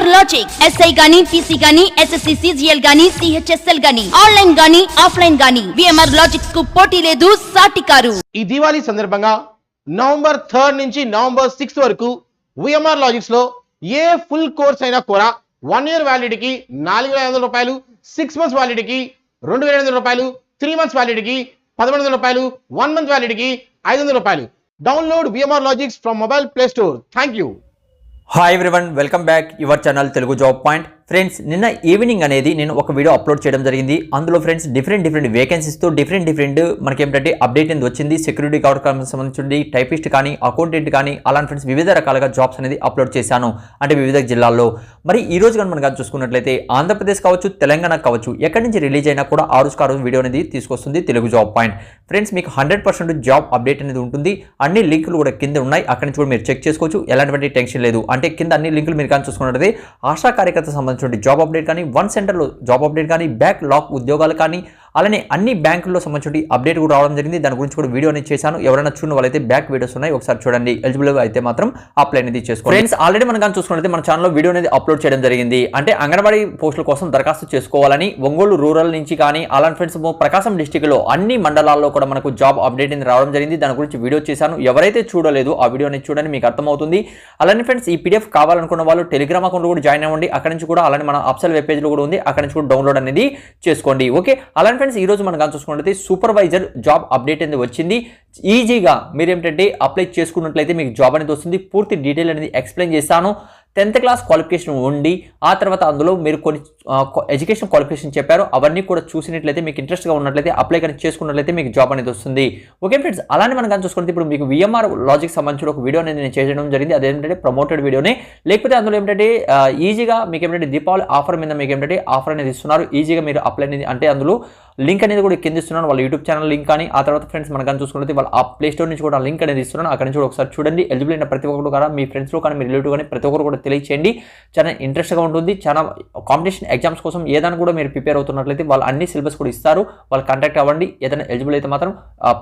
VMR Logic SI గాని PC గాని SSC CGL గాని CHSL గాని ఆన్లైన్ గాని ఆఫ్లైన్ గాని VMR Logic కు పోటీ లేదు సాటి కారు. ఈ దివాళీ సందర్భంగా నవంబర్ 3 నుంచి నవంబర్ 6 వరకు VMR Logics లో ఏ ఫుల్ కోర్స్ అయినా కూడా 1 year వ్యాలిడిటీకి 4500 రూపాయలు, 6 months వ్యాలిడిటీకి 2800 రూపాయలు, 3 months వ్యాలిడిటీకి 1100 రూపాయలు, 1 month వ్యాలిడిటీకి 500 రూపాయలు. Download VMR Logics from mobile play store. Thank you. Hi everyone, welcome back your channel Telugu job point. Friends, నిన్న ఈవినింగ్ అనేది నేను ఒక వీడియో అప్లోడ్ చేయడం జరిగింది. అందులో ఫ్రెండ్స్ డిఫరెంట్ వేకెన్సీస్తో డిఫరెంట్ మనకి ఏంటంటే అప్డేట్ అనేది వచ్చింది. సెక్యూరిటీ గార్డ్ సంబంధించి టైపిస్ట్ కానీ, అకౌంటెంట్ కానీ, అలాంటి ఫ్రెండ్స్ వివిధ రకాలుగా జాబ్స్ అనేది అప్లోడ్ చేశాను, అంటే వివిధ జిల్లాల్లో. మరి ఈ రోజు కానీ మనం చూసుకున్నట్లయితే ఆంధ్రప్రదేశ్ కావచ్చు, తెలంగాణ కావచ్చు, ఎక్కడి నుంచి రిలీజ్ అయినా కూడా ఆ రోజు వీడియో అనేది తీసుకొస్తుంది తెలుగు జాబ్ పాయింట్. ఫ్రెండ్స్, మీకు 100% జాబ్ అప్డేట్ అనేది ఉంటుంది. అన్ని లింకులు కూడా కింద ఉన్నాయి, అక్కడి నుంచి కూడా మీరు చెక్ చేసుకోవచ్చు. ఎలాంటి టెన్షన్ లేదు. అంటే కింద అన్ని లింకులు మీరు కానీ చూసుకున్నట్లయితే ఆశా కార్యకర్త సంబంధించిన జాబ్ అప్డేట్ కానీ, 1 సెంటర్లో జాబ్ అప్డేట్ కానీ, బ్యాక్ లాక్ ఉద్యోగాలు కానీ, అలానే అన్ని బ్యాంకుల్లో సంబంధించిన అప్డేట్ కూడా రావడం జరిగింది. దాని గురించి కూడా వీడియో అనేది చేశాను. ఎవరైనా చూడని వాళ్ళైతే బ్యాక్ వీడియోస్ ఉన్నాయి, ఒకసారి చూడండి. ఎలిజిబుల్ అయితే మాత్రం అప్లై అనేది చేసుకోండి. ఫ్రెండ్స్, ఆల్రెడీ మనం కానీ చూసుకున్నట్లయితే మన ఛానల్లో వీడియో అనేది అప్లోడ్ చేయడం జరిగింది. అంటే అంగన్వాడీ పోస్టుల కోసం దరఖాస్తు చేసుకోవాలని ఒంగోలు రూరల్ నుంచి కానీ, అలాంటి ఫ్రెండ్స్ ప్రకాశం డిస్టిక్లో అన్ని మండలాల్లో కూడా మనకు జాబ్ అప్డేట్ అనేది రావడం జరిగింది. దాని గురించి వీడియో చేశాను. ఎవరైతే చూడలేదు ఆ వీడియో అనేది చూడండి, మీకు అర్థమవుతుంది. అలానే ఫ్రెండ్స్, ఈ PDF కావాలనుకున్న వాళ్ళు టెలిగ్రామ్ అకౌంట్ కూడా జాయిన్ అవ్వండి. అక్కడి నుంచి కూడా అలానే మన అప్సెల్ వెబ్ పేజ్లో కూడా ఉంది, అక్కడి నుంచి కూడా డౌన్లోడ్ అనేది చేసుకోండి. ఓకే, అలానే ఫ్రెండ్స్, ఈ రోజు మనం చూసుకున్నట్లయితే సూపర్వైజర్ జాబ్ అప్డేట్ అనేది వచ్చింది. ఈజీగా మీరు ఏంటంటే అప్లై చేసుకున్నట్లయితే మీకు జాబ్ అనేది వస్తుంది. పూర్తి డీటెయిల్ అనేది ఎక్స్ప్లెయిన్ చేస్తాను. 10th క్లాస్ క్వాలిఫికేషన్ ఉండి ఆ తర్వాత అందులో మీరు కొన్ని ఎడ్యుకేషన్ క్వాలిఫికేషన్ చెప్పారు, అవన్నీ కూడా చూసినట్లయితే మీకు ఇంట్రెస్ట్గా ఉన్నట్లయితే అప్లై కానీ చేసుకున్నట్లయితే మీకు జాబ్ అనేది వస్తుంది. ఓకే ఫ్రెండ్స్, అలానే మనం కానీ చూసుకుంటే ఇప్పుడు మీకు VMR Logics సంబంధించిన ఒక వీడియో అనేది నేను చేయడం జరిగింది. అదేంటంటే ప్రమోటెడ్ వీడియోనే. లేకపోతే అందులో ఏంటంటే ఈజీగా మీకు ఏంటంటే దీపావళి ఆఫర్ మీద మీకు ఏంటంటే ఆఫర్ అనేది ఇస్తున్నారు. ఈజీగా మీరు అప్లై అనేది, అంటే అందులో లింక్ అనేది కూడా కింద ఇస్తున్నాను, వాళ్ళ యూట్యూబ్ ఛానల్ లింక్ కానీ. ఆ తర్వాత ఫ్రెండ్స్ మనం కానీ చూసుకుంటే వాళ్ళ ఆ ప్లే స్టోర్ నుంచి కూడా లింక్ అనేది ఇస్తున్నాను, అక్కడ నుంచి కూడా ఒకసారి చూడండి. ఎలిజిబుల్ అయిన ప్రతి ఒక్కరు కూడా మీ ఫ్రెండ్స్లో కానీ, మీ రిలేటివ్ కానీ ప్రతి ఒక్కరు కూడా తెలియచేయండి. చాలా ఇంట్రెస్ట్గా ఉంటుంది. చాలా కాంపిటీషన్ ఎగ్జామ్స్ కోసం ఏదైనా కూడా మీరు ప్రిపేర్ అవుతున్నట్లయితే వాళ్ళు అన్ని సిలబస్ కూడా ఇస్తారు. వాళ్ళు కాంటాక్ట్ అవ్వండి. ఏదైనా ఎలిజిబుల్ అయితే మాత్రం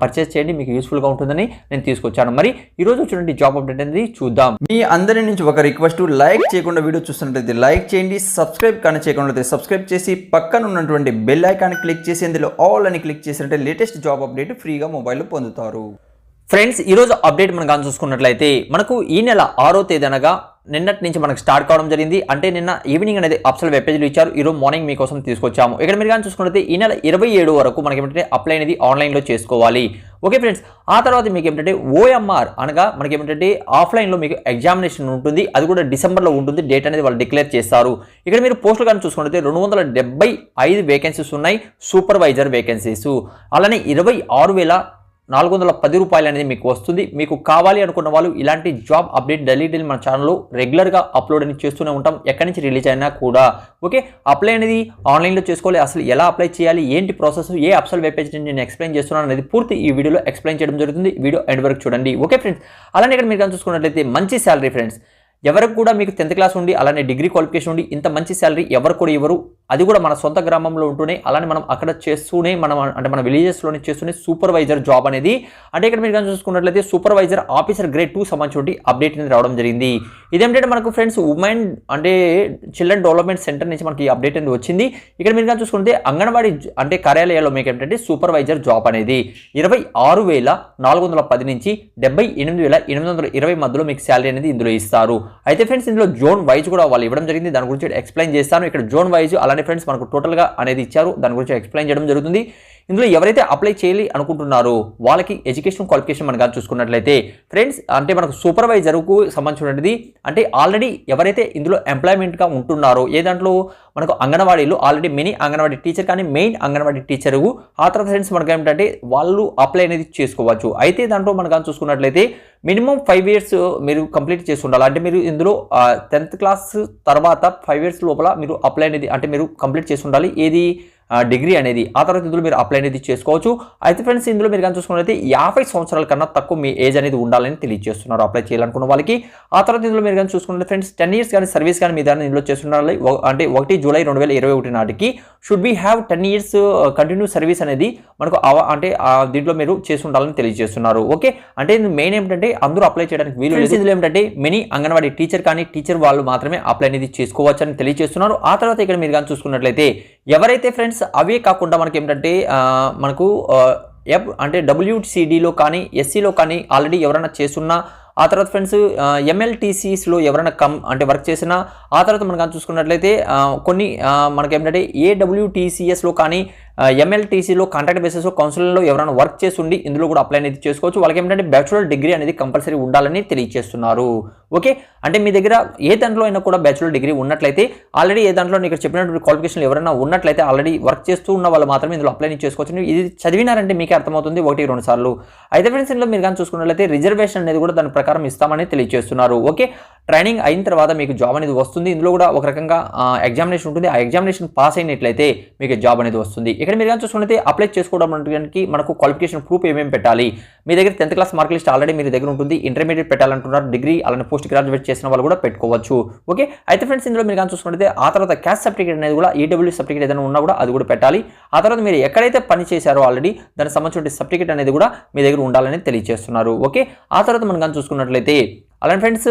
పర్చేస్ చేయండి, మీకు యూస్ఫుల్గా ఉంటుందని నేను తీసుకొచ్చాను. మరి ఈ రోజు చూడండి జాబ్ అప్డేట్ అనేది చూద్దాం. మీ అందరి నుంచి ఒక రిక్వెస్ట్, లైక్ చేయకుండా వీడియో చూస్తున్నట్లయితే లైక్ చేయండి, సబ్స్క్రైబ్ కానీ చేయకుండా సబ్స్క్రైబ్ చేసి పక్కన ఉన్నటువంటి బెల్ ఐకాన్ క్లిక్ చేసి అందులో ఆల్ అని క్లిక్ చేసినట్టే లేటెస్ట్ జాబ్ అప్డేట్ ఫ్రీగా మొబైల్లో పొందుతారు. ఫ్రెండ్స్, ఈరోజు అప్డేట్ మనం కానీ చూసుకున్నట్లయితే మనకు ఈ నెల 6వ తేదీ అనగా నిన్నటి నుంచి మనకు స్టార్ట్ కావడం జరిగింది. అంటే నిన్న ఈవినింగ్ అనేది అప్సెల్ వెబ్ పేజ్లో ఇచ్చారు, ఈరోజు మార్నింగ్ మీకోసం తీసుకొచ్చాము. ఇక్కడ మీరు కానీ చూసుకున్నట్లయితే ఈ నెల 27 వరకు మనకి ఏమిటంటే అప్లై అనేది ఆన్లైన్లో చేసుకోవాలి. ఓకే ఫ్రెండ్స్, ఆ తర్వాత మీకు ఏమిటంటే OMR అనగా మనకి ఏమిటంటే ఆఫ్లైన్లో మీకు ఎగ్జామినేషన్ ఉంటుంది. అది కూడా డిసెంబర్లో ఉంటుంది. డేట్ అనేది వాళ్ళు డిక్లేర్ చేస్తారు. ఇక్కడ మీరు పోస్టులు కానీ చూసుకున్నట్లయితే 275 వేకెన్సీస్ ఉన్నాయి, సూపర్వైజర్ వేకెన్సీస్. అలానే 26,410 రూపాయలు అనేది మీకు వస్తుంది. మీకు కావాలి అనుకున్న వాళ్ళు ఇలాంటి జాబ్ అప్డేట్ డైలీ మన ఛానల్లో రెగ్యులర్గా అప్లోడ్ అనేది చేస్తూనే ఉంటాం, ఎక్కడి నుంచి రిలీజ్ అయినా కూడా. ఓకే, అప్లై అనేది ఆన్లైన్లో చేసుకోవాలి. అసలు ఎలా అప్లై చేయాలి, ఏంటి ప్రాసెస్, ఏ అప్సెల్ వెబ్ పేజ్ నేను ఎక్స్ప్లెయిన్ చేస్తున్నాను అనేది పూర్తి ఈ వీడియోలో ఎక్స్ప్లెయిన్ చేయడం జరుగుతుంది. వీడియో ఎండ్ వరకు చూడండి. ఓకే ఫ్రెండ్స్, అలానే ఇక్కడ మీరు కానీ చూసుకున్నట్లయితే మంచి శాలరీ ఫ్రెండ్స్. ఎవరికి కూడా మీకు 10th క్లాస్ ఉండి, అలానే డిగ్రీ క్వాలిఫికేషన్ ఉండి ఇంత మంచి శాలరీ ఎవరు కూడా ఇవ్వరు. అది కూడా మన సొంత గ్రామంలో ఉంటూనే, అలానే మనం అక్కడ చేస్తూనే, మన విలేజెస్లోనే చేస్తూనే సూపర్వైజర్ జాబ్ అనేది. అంటే ఇక్కడ మీరు కానీ చూసుకున్నట్లయితే సూపర్వైజర్ ఆఫీసర్ గ్రేడ్ 2 సంబంధించి అప్డేట్ అనేది రావడం జరిగింది. ఇదేంటంటే మనకు ఫ్రెండ్స్ ఉమెన్ అంటే చిల్డ్రన్ డెవలప్మెంట్ సెంటర్ నుంచి మనకి అప్డేట్ అనేది వచ్చింది. ఇక్కడ మీరు కానీ చూసుకుంటే అంగన్వాడీ అంటే కార్యాలయాల్లో మీకు ఏంటంటే సూపర్వైజర్ జాబ్ అనేది 26,410 నుంచి 78,820 మధ్యలో మీకు శాలరీ అనేది ఇందులో ఇస్తారు. అయితే ఫ్రెండ్స్, ఇందులో జోన్ వైజ్ కూడా వాళ్ళు ఇవ్వడం జరిగింది. దాని గురించి ఎక్స్ప్లెయిన్ చేస్తాను. ఇక్కడ జోన్ వైజ్ అలానే ఫ్రెండ్స్ మనకు టోటల్గా అనేది ఇచ్చారు, దాని గురించి ఎక్స్ప్లెయిన్ చేయడం జరుగుతుంది. ఇందులో ఎవరైతే అప్లై చేయాలి అనుకుంటున్నారో వాళ్ళకి ఎడ్యుకేషన్ క్వాలిఫికేషన్ మనం కానీ చూసుకున్నట్లయితే ఫ్రెండ్స్, అంటే మనకు సూపర్వైజర్కు సంబంధించినది అంటే ఆల్రెడీ ఎవరైతే ఇందులో ఎంప్లాయ్మెంట్గా ఉంటున్నారో, ఏ దాంట్లో మనకు అంగన్వాడీలో ఆల్రెడీ మినీ అంగన్వాడీ టీచర్ కానీ మెయిన్ అంగన్వాడీ టీచరు, ఆ తర్వాత ఫ్రెండ్స్ మనకు ఏమిటంటే వాళ్ళు అప్లై అనేది చేసుకోవచ్చు. అయితే దాంట్లో మనం కానీ చూసుకున్నట్లయితే మినిమం 5 years మీరు కంప్లీట్ చేసి ఉండాలి. అంటే మీరు ఇందులో 10th క్లాస్ తర్వాత 5 years లోపల మీరు అప్లై అనేది అంటే మీరు కంప్లీట్ చేసి ఉండాలి. ఏది డిగ్రీ అనేది, ఆ తర్వాత ఇందులో మీరు అప్లై అనేది చేసుకోవచ్చు. అయితే ఫ్రెండ్స్ ఇందులో మీరు కానీ చూసుకున్నట్లయితే 50 సంవత్సరాల కన్నా తక్కువ మీ ఏజ్ అనేది ఉండాలని తెలియజేస్తున్నారు అప్లై చేయాలనుకున్న వాళ్ళకి. ఆ తర్వాత ఇందులో మీరు కానీ చూసుకున్నట్లయితే ఫ్రెండ్స్ 10 years కానీ సర్వీస్ కానీ మీ దాన్ని ఇందులో చేస్తున్నారు. అంటే 1 జూలై 2021 నాటికి should be have 10 years continue service అనేది మనకు అంటే దీంట్లో మీరు చేసి ఉండాలని తెలియజేస్తున్నారు. ఓకే, అంటే మెయిన్ ఏంటంటే అందరూ అప్లై చేయడానికి వీలు లేదు. ఇందులో ఏంటంటే మినీ అంగన్వాడీ టీచర్ కానీ టీచర్ వాళ్ళు మాత్రమే అప్లై అనేది చేసుకోవచ్చు అని తెలియజేస్తున్నారు. ఆ తర్వాత ఇక్కడ మీరు కానీ చూసుకున్నట్లయితే ఎవరైతే ఫ్రెండ్స్ అవే కాకుండా మనకి ఏంటంటే మనకు అంటే WCDలో కానీ ఎస్సీలో కానీ ఆల్రెడీ ఎవరైనా చేస్తున్నా, ఆ తర్వాత ఫ్రెండ్స్ MLTCSలో ఎవరైనా అంటే వర్క్ చేసినా, ఆ తర్వాత మనం చూసుకున్నట్లయితే కొన్ని మనకి ఏంటంటే AWTCSలో కానీ MLTCలో కాంట్రాక్ట్ బేసిస్లో కౌన్సిలింగ్లో ఎవరైనా వర్క్ చేస్తుండి ఇందులో కూడా అప్లై అనేది చేసుకోవచ్చు. వాళ్ళకి ఏంటంటే బ్యాచులర్ డిగ్రీ అనేది కంపల్సరీ ఉండాలని తెలియజేస్తున్నారు. ఓకే, అంటే మీ దగ్గర ఏ దాంట్లో అయినా కూడా బ్యాచులర్ డిగ్రీ ఉన్నట్లయితే ఆల్రెడీ ఏ దాంట్లో ఇక్కడ చెప్పినటువంటి క్వాలిఫికేషన్లు ఎవరైనా ఉన్నట్లయితే ఆల్రెడీ వర్క్ చేస్తూ ఉన్న వాళ్ళు మాత్రమే ఇందులో అప్లై చేసుకోవచ్చు. ఇది చదివినారంటే మీకే అర్థమవుతుంది 1-2 సార్లు. అయితే ఫ్రెండ్స్ ఇందులో మీరు కానీ చూసుకున్నట్లయితే రిజర్వేషన్ అనేది కూడా దాని ప్రకారం ఇస్తామని తెలియజేస్తున్నారు. ఓకే, ట్రైనింగ్ అయిన తర్వాత మీకు జాబ్ అనేది వస్తుంది. ఇందులో కూడా ఒక రకంగా ఎగ్జామినేషన్ ఉంటుంది. ఆ ఎగ్జామినేషన్ పాస్ అయినట్లయితే మీకు జాబ్ అనేది వస్తుంది. ఇక్కడ మీరు కానీ చూసుకుంటే అప్లై చేసుకోవడానికి మనకు క్వాలిఫికేషన్ ప్రూఫ్ ఏమేమి పెట్టాలి, మీ దగ్గర 10th class mark list already మీ దగ్గర ఉంటుంది, ఇంటర్మీడియట్ పెట్టాలంటున్నారు, డిగ్రీ అలానే పోస్ట్ గ్రాడ్యుయేట్ చేసిన వాళ్ళు కూడా పెట్టుకోవచ్చు. ఓకే, అయితే ఫ్రెండ్స్ ఇందులో మీరు కానీ చూసుకుంటే ఆ తర్వాత క్యాస్ట్ సర్టిఫికేట్ అనేది కూడా EWS సర్టిఫికేట్ ఏదైనా ఉన్నా కూడా అది కూడా పెట్టాలి. ఆ తర్వాత మీరు ఎక్కడైతే పని చేశారో ఆల్రెడీ దానికి సంబంధించిన సర్టిఫికేట్ అనేది కూడా మీ దగ్గర ఉండాలని తెలియజేస్తున్నారు. ఓకే, ఆ తర్వాత మనం కానీ చూసుకున్నట్లయితే అలానే ఫ్రెండ్స్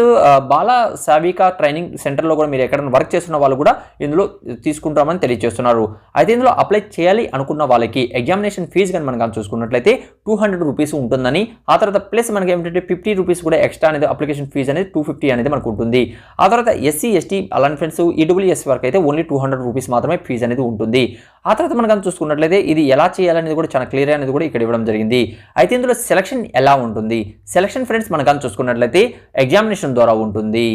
బాల సావిక ట్రైనింగ్ సెంటర్లో కూడా మీరు ఎక్కడైనా వర్క్ చేస్తున్న వాళ్ళు కూడా ఇందులో తీసుకుంటామని తెలియజేస్తున్నారు. అయితే ఇందులో అప్లై చేయాలి అనుకున్న వాళ్ళకి ఎగ్జామినేషన్ ఫీజు కానీ మనం కానీ చూసుకున్నట్లయితే 200 రూపీస్ ఉంటుందని, ఆ తర్వాత ప్లస్ మనకి ఏమిటంటే 50 రూపీస్ కూడా ఎక్స్ట్రా అనేది అప్లికేషన్ ఫీజు అనేది 250 అనేది మనకు ఉంటుంది. ఆ తర్వాత SC ST అలానే ఫ్రెండ్స్ EWS వరకు అయితే ఓన్లీ 200 రూపీస్ మాత్రమే ఫీజు అనేది ఉంటుంది. ఆ తర్వాత మనం కానీ చూసుకున్నట్లయితే ఇది ఎలా చేయాలనేది కూడా చాలా క్లియర్ అనేది కూడా ఇక్కడ ఇవ్వడం జరిగింది. అయితే ఇందులో సెలక్షన్ ఎలా ఉంటుంది, సెలక్షన్ ఫ్రెండ్స్ మనం కానీ చూసుకున్నట్లయితే ఎగ్జామినేషన్ ద్వారా ఉంటుంది.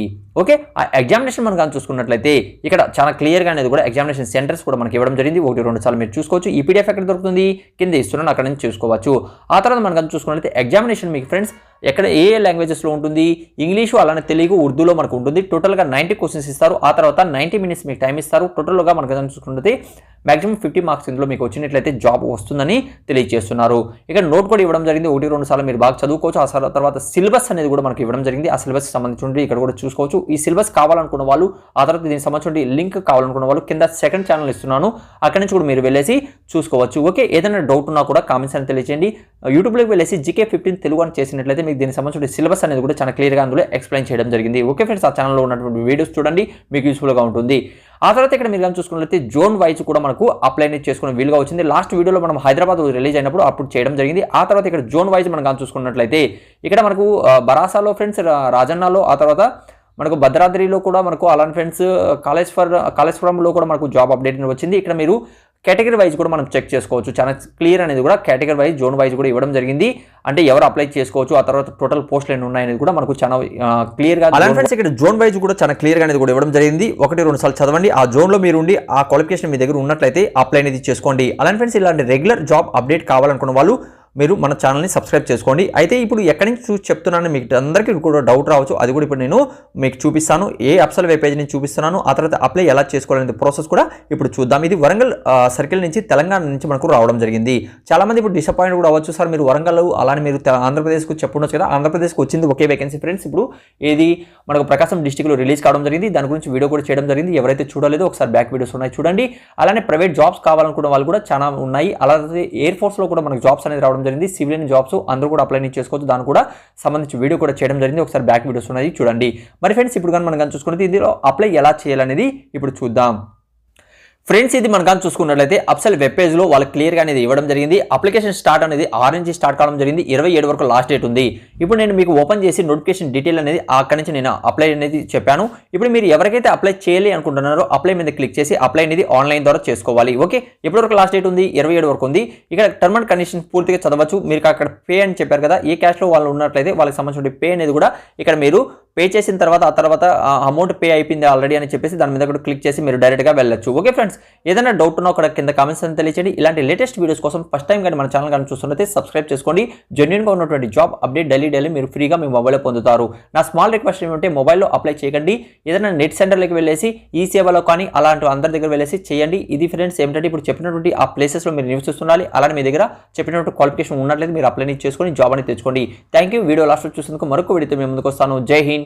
ఓకే, ఆ ఎగ్జామినేషన్ మనం కానీ చూసుకున్నట్లయితే ఇక్కడ చాలా క్లియర్గా అనేది కూడా ఎగ్జామినేషన్ సెంటర్స్ కూడా మనకి ఇవ్వడం జరిగింది. 1-2 సార్లు మీరు చూసుకోవచ్చు. ఈ PDF ఎక్కడ దొరుకుతుంది, కింద ఇస్తున్నాను, అక్కడ నుంచి చూసుకోవచ్చు. ఆ తర్వాత మనం కానీ చూసుకున్నట్లయితే ఎగ్జామినేషన్ మీకు ఫ్రెండ్స్ ఎక్కడ ఏ లాంగ్వేజెస్లో ఉంటుంది, ఇంగ్లీషు అలానే తెలుగు ఉర్దూలో మనకు ఉంటుంది. టోటల్గా 90 క్వశ్చన్స్ ఇస్తారు. ఆ తర్వాత 90 minutes మీకు టైం ఇస్తారు. టోటల్గా మనకు చూసుకుంటే మాక్సిమం 50 మార్క్స్ ఇందులో మీకు వచ్చినట్లయితే జాబ్ వస్తుందని తెలియజేస్తున్నారు. ఇక్కడ నోట్ కూడా ఇవ్వడం జరిగింది. 1-2 సార్లు మీరు బాగా చదువుకోవచ్చు. ఆ తర్వాత సిలబస్ అనేది కూడా మనకి ఇవ్వడం జరిగింది. ఆ సిలబస్ సంబంధించి ఇక్కడ కూడా చూసుకోవచ్చు. ఈ సిలబస్ కావాలనుకున్న వాళ్ళు, ఆ తర్వాత దీనికి సంబంధించి లింక్ కావాలనుకున్న వాళ్ళు కింద సెకండ్ ఛానల్ ఇస్తున్నాను, అక్కడి నుంచి కూడా మీరు వెళ్ళేసి చూసుకోవచ్చు. ఓకే, ఏదైనా డౌట్ ఉన్నా కూడా కామెంట్స్ అని తెలియజేయండి. యూట్యూబ్లోకి వెళ్ళేసి GK15 తెలుగు అని చేసినట్లయితే మీకు దీనికి సంబంధించిన సిలబస్ అనేది కూడా చాలా క్లియర్గా అందులో ఎక్స్ప్లెయిన్ చేయడం జరిగింది. ఓకే ఫ్రెండ్స్, ఆ ఛానల్లో ఉన్నటువంటి వీడియోస్ చూడండి, మీకు యూస్ఫుల్గా ఉంటుంది. ఆ తర్వాత ఇక్కడ మీరు కానీ చూసుకున్నట్లయితే జోన్ వైజ్ కూడా మనకు అప్లై చేసుకునే వీలుగా వచ్చింది. లాస్ట్ వీడియోలో మనం హైదరాబాద్ రిలీజ్ అయినప్పుడు అప్పుడు చేయడం జరిగింది. ఆ తర్వాత ఇక్కడ జోన్ వైజ్ మనం కానీ చూసుకున్నట్లయితే ఇక్కడ మనకు బరాసాలో ఫ్రెండ్స్, రాజన్నలో, ఆ తర్వాత మనకు భద్రాద్రిలో కూడా మనకు అలాంటి ఫ్రెండ్స్ కాళేశ్వరంలో కూడా మనకు జాబ్ అప్డేట్ వచ్చింది. ఇక్కడ మీరు కేటగిరీ వైజ్ కూడా మనం చెక్ చేసుకోవచ్చు. చాలా క్లియర్ అనేది కూడా కేటగిరీ వైజ్, జోన్ వైజ్ కూడా ఇవ్వడం జరిగింది. అంటే ఎవరు అప్లై చేసుకోవచ్చు, ఆ తర్వాత టోటల్ పోస్టులు ఎన్ని ఉన్నాయనేది కూడా మనకు చాలా క్లియర్గా. అలాంటి ఫ్రెండ్స్ ఇక్కడ జోన్ వైజ్ కూడా చాలా క్లియర్గా అనేది కూడా ఇవ్వడం జరిగింది. 1-2 సార్లు చదవండి. ఆ జోన్లో మీరు ఉండి ఆ క్వాలిఫికేషన్ మీ దగ్గర ఉన్నట్లయితే అప్లై అనేది చేసుకోండి. అలాంటి ఫ్రెండ్స్ ఇలాంటి రెగ్యులర్ జాబ్ అప్డేట్ కావాలనుకున్న వాళ్ళు మీరు మన ఛానల్ని సబ్స్క్రైబ్ చేసుకోండి. అయితే ఇప్పుడు ఎక్కడి నుంచి చూసి చెప్తున్నాను మీకు అందరికీ కూడా డౌట్ రావచ్చు. అది కూడా ఇప్పుడు నేను మీకు చూపిస్తాను. ఏ అప్సల్ వెబ్ పేజ్ నుంచి చూపిస్తున్నాను, ఆ తర్వాత అప్లై ఎలా చేసుకోవాలనే ప్రాసెస్ కూడా ఇప్పుడు చూద్దాం. ఇది వరంగల్ సర్కిల్ నుంచి తెలంగాణ నుంచి మనకు రావడం జరిగింది. చాలామంది ఇప్పుడు డిసప్పాయింట్ కూడా అవ్వచ్చు, సార్ మీరు వరంగల్ అలానే మీరు ఆంధ్రప్రదేశ్కు చెప్పుండొచ్చు కదా. ఆంధ్రప్రదేశ్కి వచ్చింది ఒకే వేకెన్సీ ఫ్రెండ్స్. ఇప్పుడు ఇది మనకు ప్రకాశం డిస్టిక్లో రిలీజ్ కావడం జరిగింది. దాని గురించి వీడియో కూడా చేయడం జరిగింది. ఎవరైతే చూడలేదో ఒకసారి బ్యాక్ వీడియోస్ ఉన్నాయి చూడండి. అలానే ప్రైవేట్ జాబ్స్ కావాలనుకున్న వాళ్ళు కూడా చాలా ఉన్నాయి. అలాగే ఎయిర్ ఫోర్స్లో కూడా మనకు జాబ్స్ అనేది రావడం జరిగింది. సివిలియన్ జాబ్స్ అందరూ కూడా అప్లై చేసుకోవచ్చు. దాని కూడా సంబంధించి వీడియో కూడా చేయడం జరిగింది. ఒకసారి బ్యాక్ వీడియోస్ ఉన్నాయి చూడండి. మరి ఫ్రెండ్స్ ఇప్పుడు కానీ మనం కానీ చూసుకుంటే ఇందులో అప్లై ఎలా చేయాలనేది ఇప్పుడు చూద్దాం. ఫ్రెండ్స్ ఇది మనం కానీ చూసుకున్నట్లయితే అప్సల్ వెబ్ పేజ్లో వాళ్ళు క్లియర్గా అనేది ఇవ్వడం జరిగింది. అప్లికేషన్ స్టార్ట్ అనేది 6 నుంచి స్టార్ట్ కావడం జరిగింది. 27 వరకు లాస్ట్ డేట్ ఉంది. ఇప్పుడు నేను మీకు ఓపెన్ చేసి నోటిఫికేషన్ డీటెయిల్ అనేది అక్కడి నుంచి నేను అప్లై అనేది చెప్పాను. ఇప్పుడు మీరు ఎవరికైతే అప్లై చేయాలి అనుకుంటున్నారో అప్లై మీద క్లిక్ చేసి అప్లై అనేది ఆన్లైన్ ద్వారా చేసుకోవాలి. ఓకే, ఎప్పటి వరకు లాస్ట్ డేట్ ఉంది, 27 వరకు ఉంది. ఇక్కడ టర్మ్ అండ్ కండిషన్ పూర్తిగా చదవచ్చు. మీరు అక్కడ పే అని చెప్పారు కదా, ఏ క్యాష్లో వాళ్ళు ఉన్నట్లయితే వాళ్ళకి సంబంధించిన పే అనేది కూడా ఇక్కడ మీరు పే చేసిన తర్వాత ఆ తర్వాత అమౌంట్ పే అయిపోయింది ఆల్రెడీ అని చెప్పేసి దాని మీద కూడా క్లిక్ చేసి మీరు డైరెక్ట్గా వెళ్ళొచ్చు. ఓకే ఫ్రెండ్స్, ఏదైనా డౌట్ ఉన్నా కూడా కింద కామెంట్స్ అని తెలియచేయండి. ఇలాంటి లేటెస్ట్ వీడియోస్ కోసం ఫస్ట్ టైం కానీ మన ఛానల్ కానీ చూస్తున్నట్లయితే సబ్స్క్రైబ్ చేసుకోండి. జెన్యూన్గా ఉన్నటువంటి జాబ్ అప్డేట్ డైలీ మీరు ఫ్రీగా మీ మొబైల్లో పొందుతారు. నా స్మాల్ రిక్వెస్ట్ ఏమంటే మొబైల్లో అప్లై చేయకండి, ఏదైనా నెట్ సెంటర్లోకి వెళ్ళేసి ఈ సేవలో కానీ అలాంటి అందరి దగ్గర వెళ్ళేసి చేయండి. ఇది ఫ్రెండ్స్ ఏమిటంటే ఇప్పుడు చెప్పినటువంటి ఆ ప్లేసెస్లో మీరు నివసిస్తుండాలి. అలానే మీ దగ్గర చెప్పినటువంటి క్వాలిఫికేషన్ ఉన్నట్లయితే మీరు అప్లై చేసుకొని జాబ్ అని తెచ్చుకోండి. Thank you. వీడియో లాస్ట్ చూసినందుకు మరొక వీడియోతో మేము ముందుకు వస్తాను. జై హింద్.